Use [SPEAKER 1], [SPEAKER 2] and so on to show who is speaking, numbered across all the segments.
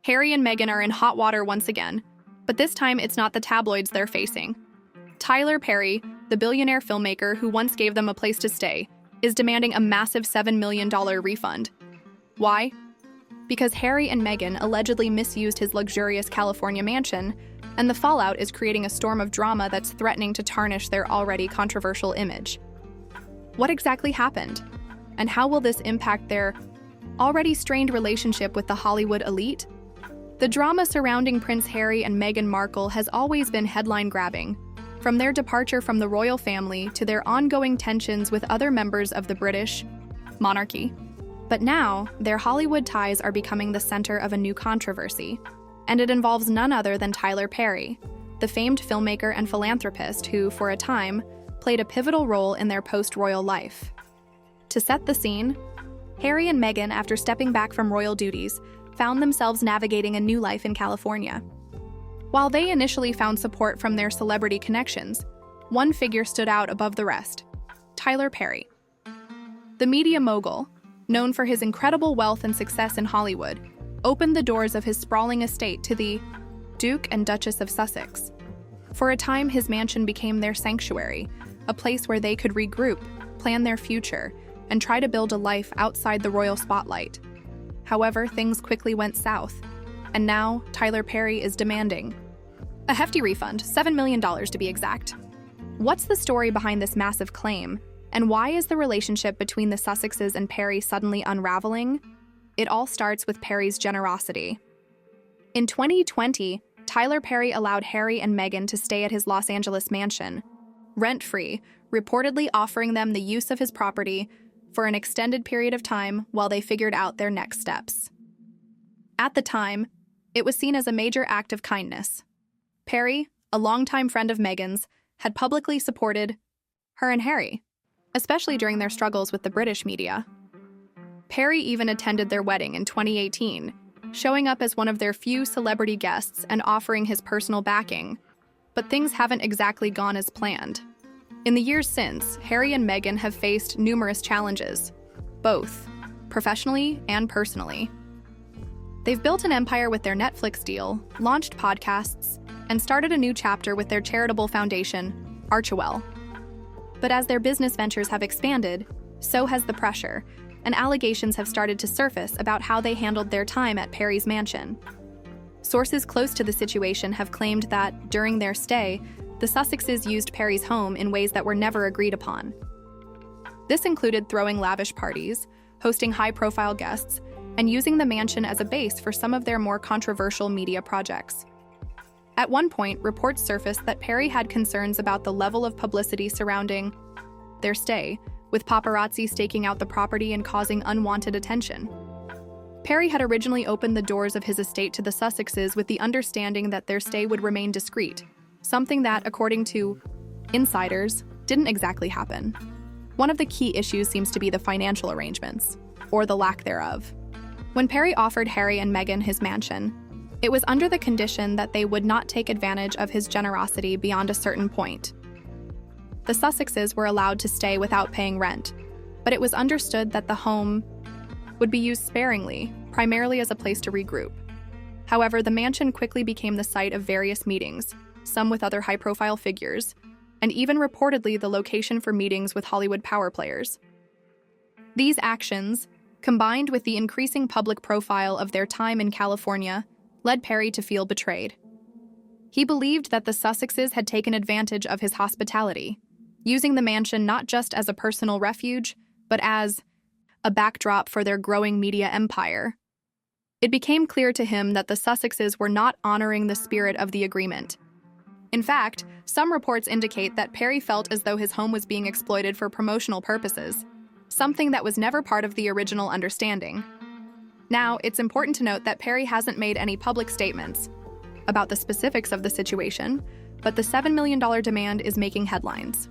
[SPEAKER 1] Harry and Meghan are in hot water once again, but this time it's not the tabloids they're facing. Tyler Perry, the billionaire filmmaker who once gave them a place to stay, is demanding a massive $7 million refund. Why? Because Harry and Meghan allegedly misused his luxurious California mansion, and the fallout is creating a storm of drama that's threatening to tarnish their already controversial image. What exactly happened? And how will this impact their already strained relationship with the Hollywood elite? The drama surrounding Prince Harry and Meghan Markle has always been headline-grabbing, from their departure from the royal family to their ongoing tensions with other members of the British monarchy. But now, their Hollywood ties are becoming the center of a new controversy, and it involves none other than Tyler Perry, the famed filmmaker and philanthropist who, for a time, played a pivotal role in their post-royal life. To set the scene, Harry and Meghan, after stepping back from royal duties, found themselves navigating a new life in California. While they initially found support from their celebrity connections, one figure stood out above the rest: Tyler Perry. The media mogul, known for his incredible wealth and success in Hollywood, opened the doors of his sprawling estate to the Duke and Duchess of Sussex. For a time, his mansion became their sanctuary, a place where they could regroup, plan their future, and try to build a life outside the royal spotlight. However, things quickly went south, and now Tyler Perry is demanding a hefty refund, $7 million to be exact. What's the story behind this massive claim, and why is the relationship between the Sussexes and Perry suddenly unraveling? It all starts with Perry's generosity. In 2020, Tyler Perry allowed Harry and Meghan to stay at his Los Angeles mansion, rent-free, reportedly offering them the use of his property for an extended period of time while they figured out their next steps. At the time, it was seen as a major act of kindness. Perry, a longtime friend of Meghan's, had publicly supported her and Harry, especially during their struggles with the British media. Perry even attended their wedding in 2018, showing up as one of their few celebrity guests and offering his personal backing. But things haven't exactly gone as planned. In the years since, Harry and Meghan have faced numerous challenges, both professionally and personally. They've built an empire with their Netflix deal, launched podcasts, and started a new chapter with their charitable foundation, Archewell. But as their business ventures have expanded, so has the pressure, and allegations have started to surface about how they handled their time at Perry's mansion. Sources close to the situation have claimed that, during their stay, the Sussexes used Perry's home in ways that were never agreed upon. This included throwing lavish parties, hosting high-profile guests, and using the mansion as a base for some of their more controversial media projects. At one point, reports surfaced that Perry had concerns about the level of publicity surrounding their stay, with paparazzi staking out the property and causing unwanted attention. Perry had originally opened the doors of his estate to the Sussexes with the understanding that their stay would remain discreet, something that, according to insiders, didn't exactly happen. One of the key issues seems to be the financial arrangements, or the lack thereof. When Perry offered Harry and Meghan his mansion, it was under the condition that they would not take advantage of his generosity beyond a certain point. The Sussexes were allowed to stay without paying rent, but it was understood that the home would be used sparingly, primarily as a place to regroup. However, the mansion quickly became the site of various meetings, some with other high-profile figures, and even reportedly the location for meetings with Hollywood power players. These actions, combined with the increasing public profile of their time in California, led Perry to feel betrayed. He believed that the Sussexes had taken advantage of his hospitality, using the mansion not just as a personal refuge, but as a backdrop for their growing media empire. It became clear to him that the Sussexes were not honoring the spirit of the agreement. In fact, some reports indicate that Perry felt as though his home was being exploited for promotional purposes, something that was never part of the original understanding. Now, it's important to note that Perry hasn't made any public statements about the specifics of the situation, but the $7 million demand is making headlines.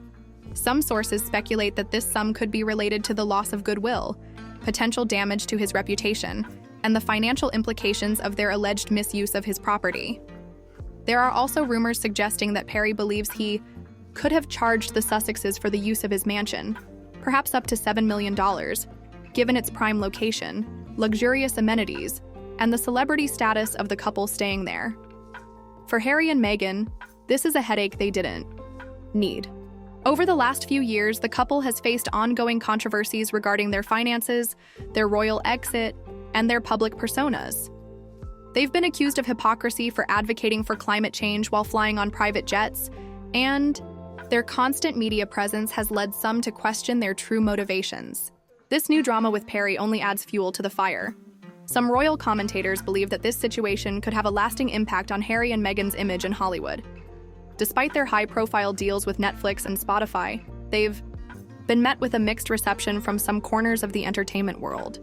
[SPEAKER 1] Some sources speculate that this sum could be related to the loss of goodwill, potential damage to his reputation, and the financial implications of their alleged misuse of his property. There are also rumors suggesting that Perry believes he could have charged the Sussexes for the use of his mansion, perhaps up to $7 million, given its prime location, luxurious amenities, and the celebrity status of the couple staying there. For Harry and Meghan, this is a headache they didn't need. Over the last few years, the couple has faced ongoing controversies regarding their finances, their royal exit, and their public personas. They've been accused of hypocrisy for advocating for climate change while flying on private jets, and their constant media presence has led some to question their true motivations. This new drama with Perry only adds fuel to the fire. Some royal commentators believe that this situation could have a lasting impact on Harry and Meghan's image in Hollywood. Despite their high-profile deals with Netflix and Spotify, they've been met with a mixed reception from some corners of the entertainment world.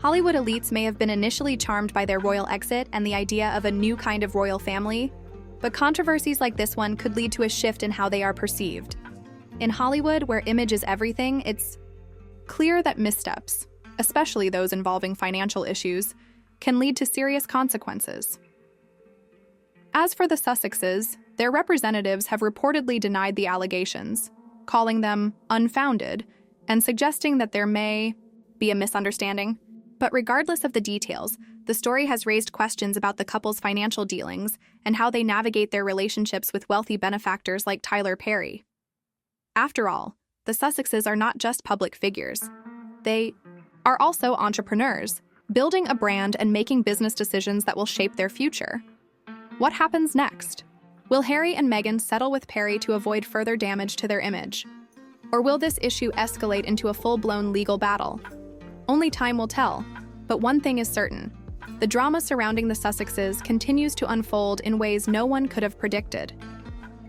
[SPEAKER 1] Hollywood elites may have been initially charmed by their royal exit and the idea of a new kind of royal family, but controversies like this one could lead to a shift in how they are perceived. In Hollywood, where image is everything, it's clear that missteps, especially those involving financial issues, can lead to serious consequences. As for the Sussexes, their representatives have reportedly denied the allegations, calling them unfounded and suggesting that there may be a misunderstanding. But regardless of the details, the story has raised questions about the couple's financial dealings and how they navigate their relationships with wealthy benefactors like Tyler Perry. After all, the Sussexes are not just public figures. They are also entrepreneurs, building a brand and making business decisions that will shape their future. What happens next? Will Harry and Meghan settle with Perry to avoid further damage to their image? Or will this issue escalate into a full-blown legal battle? Only time will tell, but one thing is certain. The drama surrounding the Sussexes continues to unfold in ways no one could have predicted.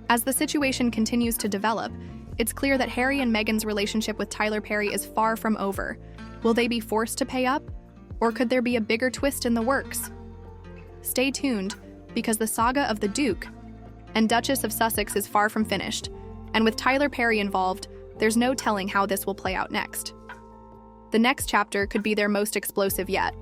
[SPEAKER 1] As the situation continues to develop, it's clear that Harry and Meghan's relationship with Tyler Perry is far from over. Will they be forced to pay up? Or could there be a bigger twist in the works? Stay tuned, because the saga of the Duke and Duchess of Sussex is far from finished, and with Tyler Perry involved, there's no telling how this will play out next. The next chapter could be their most explosive yet.